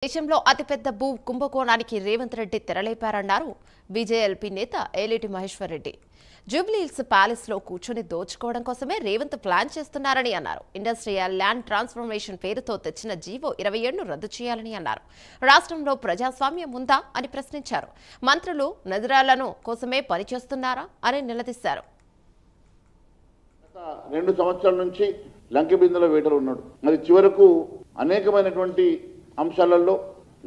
దేశంలో అతిపెద్ద భూ కుంభకోణానికి రేవంత్ రెడ్డి తెరలేపారన్నారు బీజేఎల్పీ నేత ఏలేటి మహేశ్వర్ రెడ్డి. జూబ్లీహిల్స్ ప్యాలెస్ లో కూర్చొని దోచుకోవడం కోసమే రేవంత్ ప్లాన్ చేస్తున్నారని అన్నారు. ఇండస్ట్రియల్ ల్యాండ్ ట్రాన్స్ఫర్మేషన్ పేరుతో తెచ్చిన జీవో 27ను రద్దు చేయాలని అన్నారు. రాష్ట్రంలో ప్రజాస్వామ్యం ఉందా అని ప్రశ్నించారు. మంత్రులు నజరాలను కోసమే పనిచేస్తున్నారా అని నిలదీశారు. 2 సంవత్సరాల నుంచి లంకెబిందెల వేటలు ఉన్నాడు. మరి చివరకు అనేకమైనటువంటి అంశాలలో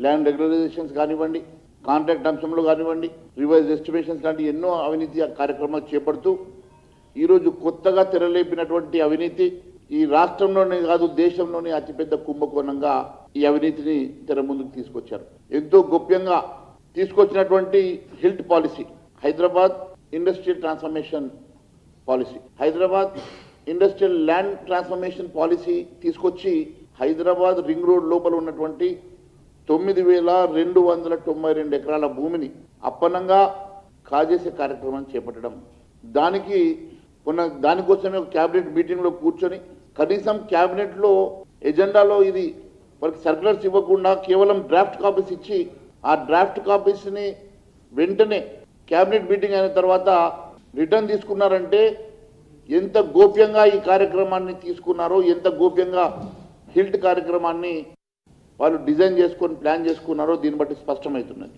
ల్యాండ్ రెగ్యులరైజేషన్స్ కానివ్వండి, కాంట్రాక్ట్ అంశంలో కానివ్వండి, రివైజ్ ఎస్టిమేషన్స్ లాంటి ఎన్నో అవినీతి కార్యక్రమాలు చేపడుతూ ఈరోజు కొత్తగా తెరలేపినటువంటి అవినీతి ఈ రాష్ట్రంలోనే కాదు దేశంలోనే అతిపెద్ద కుంభకోణంగా ఈ అవినీతిని తెర ముందుకు తీసుకొచ్చారు. ఎంతో గోప్యంగా తీసుకొచ్చినటువంటి HILT policy, Hyderabad industrial transformation policy, Hyderabad industrial land transformation policy తీసుకొచ్చి హైదరాబాద్ రింగ్ రోడ్ లోపల ఉన్నటువంటి 9,292 ఎకరాల భూమిని అప్పనంగా కాజేసే కార్యక్రమాన్ని చేపట్టడం, దానికోసమే ఒక క్యాబినెట్ మీటింగ్లో కూర్చొని కనీసం క్యాబినెట్లో ఎజెండాలో ఇది వాళ్ళకి సర్క్యులర్స్ ఇవ్వకుండా కేవలం డ్రాఫ్ట్ కాపీస్ ఇచ్చి ఆ డ్రాఫ్ట్ కాపీస్ని వెంటనే క్యాబినెట్ మీటింగ్ అయిన తర్వాత రిటర్న్ తీసుకున్నారంటే ఎంత గోప్యంగా ఈ కార్యక్రమాన్ని తీసుకున్నారో, ఎంత గోప్యంగా హిల్ట్ కార్యక్రమాన్ని వాళ్ళు డిజైన్ చేసుకొని ప్లాన్ చేసుకున్నారో దీన్ని బట్టి స్పష్టమవుతున్నది.